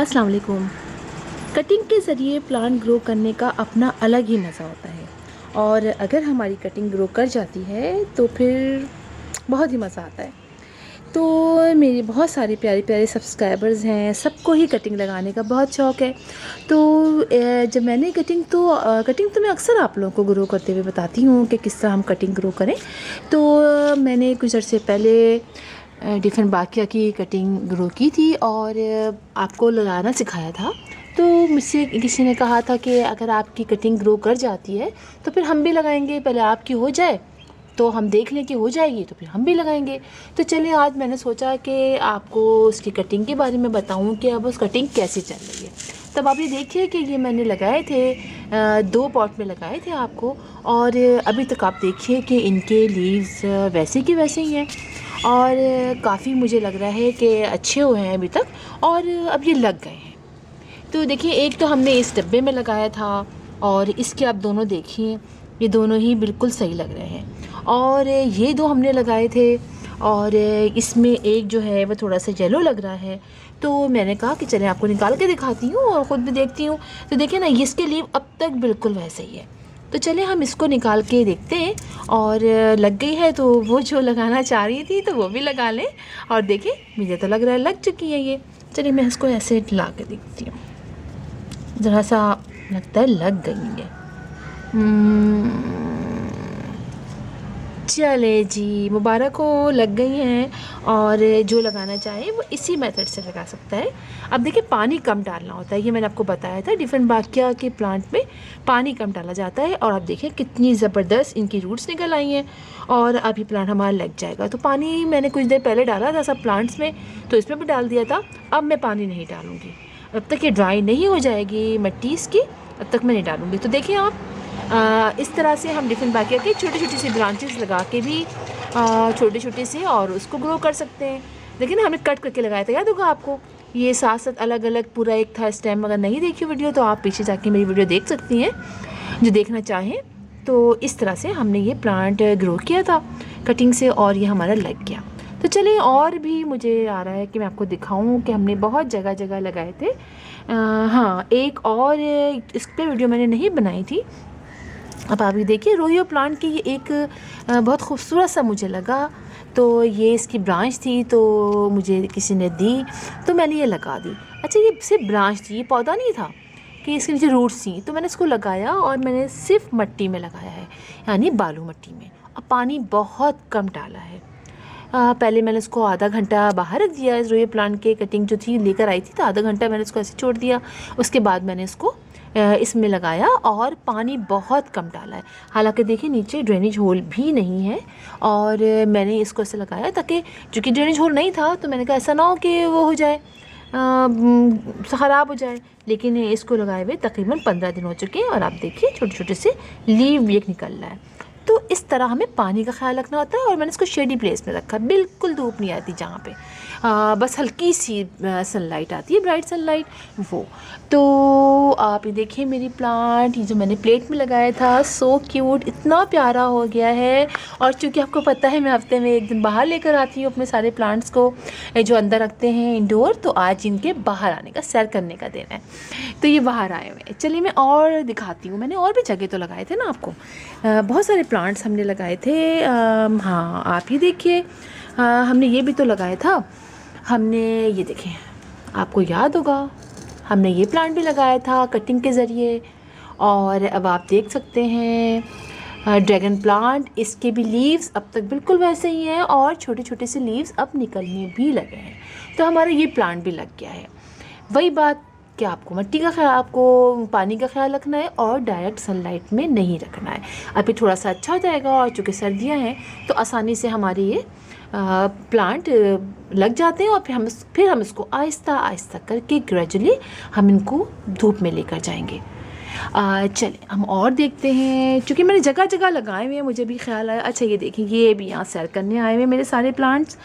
अस्सलाम वालेकुम। कटिंग के ज़रिए प्लांट ग्रो करने का अपना अलग ही मज़ा होता है और अगर हमारी कटिंग ग्रो कर जाती है तो फिर बहुत ही मज़ा आता है। तो मेरे बहुत सारे प्यारे प्यारे सब्सक्राइबर्स हैं, सबको ही कटिंग लगाने का बहुत शौक़ है। तो जब मैंने कटिंग तो मैं अक्सर आप लोगों को ग्रो करते हुए बताती हूँ कि किस तरह हम कटिंग ग्रो करें। तो मैंने कुछ अर्से पहले डिफरेंट बाकिया की कटिंग ग्रो की थी और आपको लगाना सिखाया था। तो मुझसे किसी ने कहा था कि अगर आपकी कटिंग ग्रो कर जाती है तो फिर हम भी लगाएंगे, पहले आपकी हो जाए तो हम देख लें कि हो जाएगी तो फिर हम भी लगाएंगे। तो चलिए आज मैंने सोचा कि आपको उसकी कटिंग के बारे में बताऊं कि अब उस कटिंग कैसे चल रही है। तब आप ये देखिए कि ये मैंने लगाए थे 2 पॉट में लगाए थे आपको, और अभी तक आप देखिए कि इनके लीव्स वैसे के वैसे ही हैं और काफ़ी मुझे लग रहा है कि अच्छे हुए हैं अभी तक और अब ये लग गए हैं। तो देखिए, एक तो हमने इस डब्बे में लगाया था और इसके आप दोनों देखिए, ये दोनों ही बिल्कुल सही लग रहे हैं। और ये 2 हमने लगाए थे और इसमें एक जो है वो थोड़ा सा येलो लग रहा है। तो मैंने कहा कि चलें आपको निकाल के दिखाती हूँ और ख़ुद भी देखती हूँ। तो देखिए ना, इसके लीव अब तक बिल्कुल वैसे ही है। तो चलिए हम इसको निकाल के देखते हैं और लग गई है तो वो जो लगाना चाह रही थी तो वो भी लगा लें। और देखिए, मुझे तो लग रहा है लग चुकी है ये। चलिए मैं इसको ऐसे ला के देखती हूँ, ज़रा सा लगता है लग गई है। चले जी, मुबारक हो, लग गई हैं। और जो लगाना चाहे वो इसी मेथड से लगा सकता है। अब देखिए, पानी कम डालना होता है, ये मैंने आपको बताया था। डिफरेंट बाकिया के प्लांट में पानी कम डाला जाता है। और आप देखिए कितनी ज़बरदस्त इनकी रूट्स निकल आई हैं और अभी प्लांट हमारा लग जाएगा। तो पानी मैंने कुछ देर पहले डाला था सब प्लांट्स में, तो इसमें भी डाल दिया था। अब मैं पानी नहीं डालूँगी, अब तक ये ड्राई नहीं हो जाएगी मिट्टी इसकी, अब तक मैं नहीं डालूँगी। तो देखिए आप, इस तरह से हम डिफरेंट बाकिया के छोटी छोटी सी ब्रांचेस लगा के भी छोटे छोटे से और उसको ग्रो कर सकते हैं। देखिए ना, हमने कट करके लगाया था, याद होगा आपको। ये साथ साथ अलग अलग पूरा एक था स्टेम। अगर नहीं देखी वीडियो तो आप पीछे जाके मेरी वीडियो देख सकती हैं, जो देखना चाहें। तो इस तरह से हमने ये प्लांट ग्रो किया था कटिंग से और ये हमारा लग गया। तो चलिए, और भी मुझे आ रहा है कि मैं आपको दिखाऊं कि हमने बहुत जगह जगह लगाए थे। हाँ, एक और इस पर वीडियो मैंने नहीं बनाई थी। अब आप ये देखिए, रोहियो प्लांट की ये एक बहुत खूबसूरत सा मुझे लगा। तो ये इसकी ब्रांच थी तो मुझे किसी ने दी तो मैंने ये लगा दी। अच्छा, ये सिर्फ ब्रांच थी, ये पौधा नहीं था कि इसके नीचे रूट्स थी। तो मैंने इसको लगाया और मैंने सिर्फ मिट्टी में लगाया है, यानी बालू मिट्टी में। और पानी बहुत कम डाला है। पहले मैंने इसको आधा घंटा बाहर रख दिया। इस रोहियो प्लांट के कटिंग जो थी लेकर आई थी तो आधा घंटा मैंने इसको ऐसे छोड़ दिया। उसके बाद मैंने इसको इसमें लगाया और पानी बहुत कम डाला है। हालांकि देखिए, नीचे ड्रेनेज होल भी नहीं है और मैंने इसको ऐसे लगाया ताकि, चूँकि ड्रेनेज होल नहीं था तो मैंने कहा ऐसा ना हो कि वो हो जाए, ख़राब हो जाए। लेकिन इसको लगाए हुए तकरीबन 15 दिन हो चुके हैं और आप देखिए छोटे छोटे से लीव एक निकल रहा है। तो इस तरह हमें पानी का ख्याल रखना होता है। और मैंने इसको शेडी प्लेस में रखा, बिल्कुल धूप नहीं आती जहाँ पे, बस हल्की सी सनलाइट आती है, ब्राइट सनलाइट वो। तो आप ये देखिए मेरी प्लांट, ये जो मैंने प्लेट में लगाया था, सो क्यूट, इतना प्यारा हो गया है। और चूँकि आपको पता है मैं हफ्ते में एक दिन बाहर लेकर आती हूँ अपने सारे प्लांट्स को, जो अंदर रखते हैं इंडोर, तो आज इनके बाहर आने का, सैर करने का दिन है, तो ये बाहर आए हुए हैं। चलिए मैं और दिखाती हूँ। मैंने और भी जगह तो लगाए थे ना आपको, बहुत सारे प्लांट्स हमने लगाए थे। हाँ, आप ही देखिए, हमने ये भी तो लगाया था। हमने ये देखें, आपको याद होगा, हमने ये प्लांट भी लगाया था कटिंग के ज़रिए। और अब आप देख सकते हैं ड्रैगन प्लांट, इसके भी लीव्स अब तक बिल्कुल वैसे ही हैं और छोटे छोटे से लीव्स अब निकलने भी लगे हैं। तो हमारा ये प्लांट भी लग गया है। वही बात कि आपको मिट्टी का ख्याल, आपको पानी का ख्याल रखना है और डायरेक्ट सनलाइट में नहीं रखना है। अभी थोड़ा सा अच्छा हो जाएगा और चूँकि सर्दियाँ हैं तो आसानी से हमारे ये प्लांट लग जाते हैं। और फिर हम इसको आहिस्ता आहिस्ता करके ग्रेजुअली हम इनको धूप में लेकर जाएंगे। चलिए हम और देखते हैं, क्योंकि मैंने जगह जगह लगाए हुए हैं, मुझे भी ख्याल आया। अच्छा, ये देखिए, ये भी यहाँ सैर करने आए हुए हैं मेरे सारे प्लांट्स।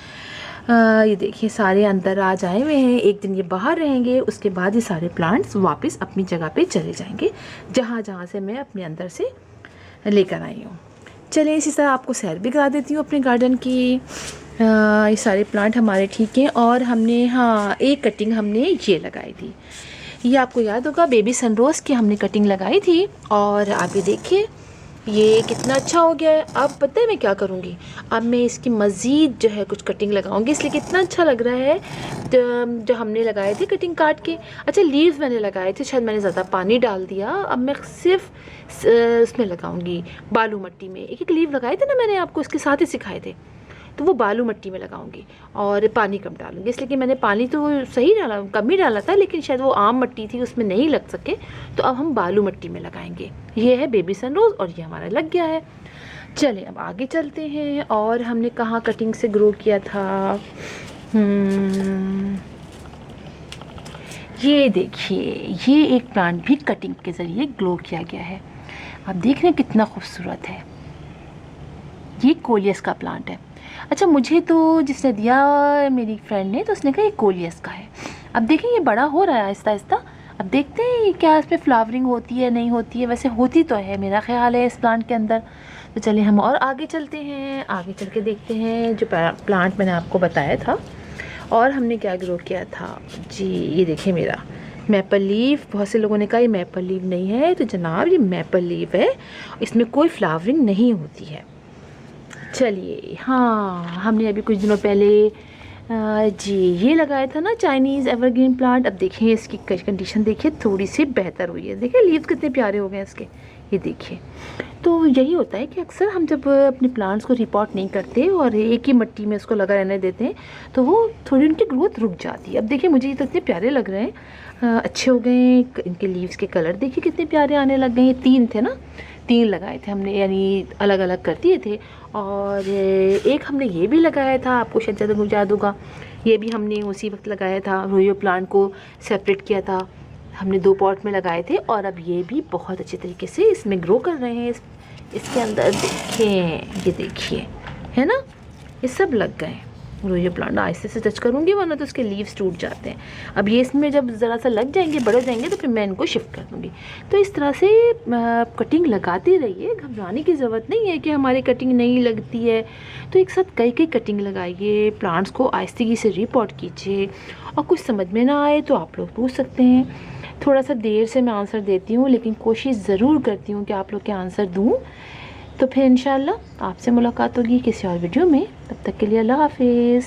ये देखिए, सारे अंदर आज आए हुए हैं। एक दिन ये बाहर रहेंगे, उसके बाद ये सारे प्लांट्स वापस अपनी जगह पे चले जाएंगे, जहाँ जहाँ से मैं अपने अंदर से लेकर आई हूँ। चलिए इसी तरह आपको सैर भी करा देती हूँ अपने गार्डन की। ये सारे प्लांट हमारे ठीक हैं। और हमने हाँ एक कटिंग हमने ये लगाई थी, ये आपको याद होगा बेबी सनरोज़ की हमने कटिंग लगाई थी। और आप ये देखिए ये कितना अच्छा हो गया है। अब पता है मैं क्या करूँगी, अब मैं इसकी मज़ीद जो है कुछ कटिंग लगाऊंगी, इसलिए कितना अच्छा लग रहा है। तो जो हमने लगाए थे कटिंग काट के, अच्छा लीव्स मैंने लगाए थे, शायद मैंने ज़्यादा पानी डाल दिया। अब मैं सिर्फ उसमें लगाऊंगी बालू मट्टी में। एक एक लीव लगाए थे ना मैंने आपको इसके साथ ही सिखाए थे, तो वो बालू मट्टी में लगाऊंगी और पानी कम डालूंगी, इसलिए कि मैंने पानी तो सही डाला, कम ही डाला था, लेकिन शायद वो आम मट्टी थी उसमें नहीं लग सके, तो अब हम बालू मट्टी में लगाएंगे। ये है बेबी सनरोज़ और ये हमारा लग गया है। चलें अब आगे चलते हैं। और हमने कहाँ कटिंग से ग्रो किया था, ये देखिए ये एक प्लांट भी कटिंग के ज़रिए ग्रो किया गया है। आप देख रहे हैं कितना खूबसूरत है। ये कोलियस का प्लांट है। अच्छा मुझे तो जिसने दिया मेरी फ्रेंड ने, तो उसने कहा ये कोलियस का है। अब देखें ये बड़ा हो रहा है आहिस्ता आहिस्ता। अब देखते हैं क्या इसमें फ्लावरिंग होती है नहीं होती है, वैसे होती तो है मेरा ख्याल है इस प्लांट के अंदर। तो चलिए हम और आगे चलते हैं, आगे चल के देखते हैं जो प्लांट मैंने आपको बताया था और हमने क्या ग्रो किया था। जी ये देखिए मेरा मैपल लीफ। बहुत से लोगों ने कहा ये मैपल लीफ नहीं है, तो जनाब ये मैपल लीफ है, इसमें कोई फ्लावरिंग नहीं होती है। चलिए हाँ हमने अभी कुछ दिनों पहले जी ये लगाया था ना चाइनीज़ एवरग्रीन प्लांट। अब देखें इसकी कंडीशन देखिए थोड़ी सी बेहतर हुई है। देखिए लीव्स कितने प्यारे हो गए इसके, ये देखिए। तो यही होता है कि अक्सर हम जब अपने प्लांट्स को रिपोर्ट नहीं करते और एक ही मिट्टी में उसको लगा रहने देते हैं, तो वो थोड़ी उनकी ग्रोथ रुक जाती है। अब देखिए मुझे ये तो इतने प्यारे लग रहे हैं, अच्छे हो गए। इनके लीव्स के कलर देखिए कितने प्यारे आने लग गए। ये 3 थे ना, 3 लगाए थे हमने, यानी अलग अलग कर दिए थे। और एक हमने ये भी लगाया था, आपको शायद याद होगा, ये भी हमने उसी वक्त लगाया था। रोयो प्लांट को सेपरेट किया था हमने, 2 पॉट में लगाए थे। और अब ये भी बहुत अच्छे तरीके से इसमें ग्रो कर रहे हैं। इसके अंदर देखें, ये देखिए है ना, ये सब लग गए। रोयो प्लांट आहिस्ते से टच करूँगी वरना तो उसके लीव्स टूट जाते हैं। अब ये इसमें जब ज़रा सा लग जाएंगे, बड़े जाएंगे, तो फिर मैं इनको शिफ्ट कर दूँगी। तो इस तरह से कटिंग लगाते रहिए, घबराने की ज़रूरत नहीं है कि हमारी कटिंग नहीं लगती है। तो एक साथ कई कई कटिंग लगाइए, प्लांट्स को आहिस्तगी से रिपोर्ट कीजिए। और कुछ समझ में ना आए तो आप लोग पूछ सकते हैं। थोड़ा सा देर से मैं आंसर देती हूँ, लेकिन कोशिश ज़रूर करती हूँ कि आप लोग के आंसर दूँ। तो फिर इंशाल्लाह आपसे मुलाकात होगी किसी और वीडियो में। तब तक के लिए अल्लाह हाफिज़।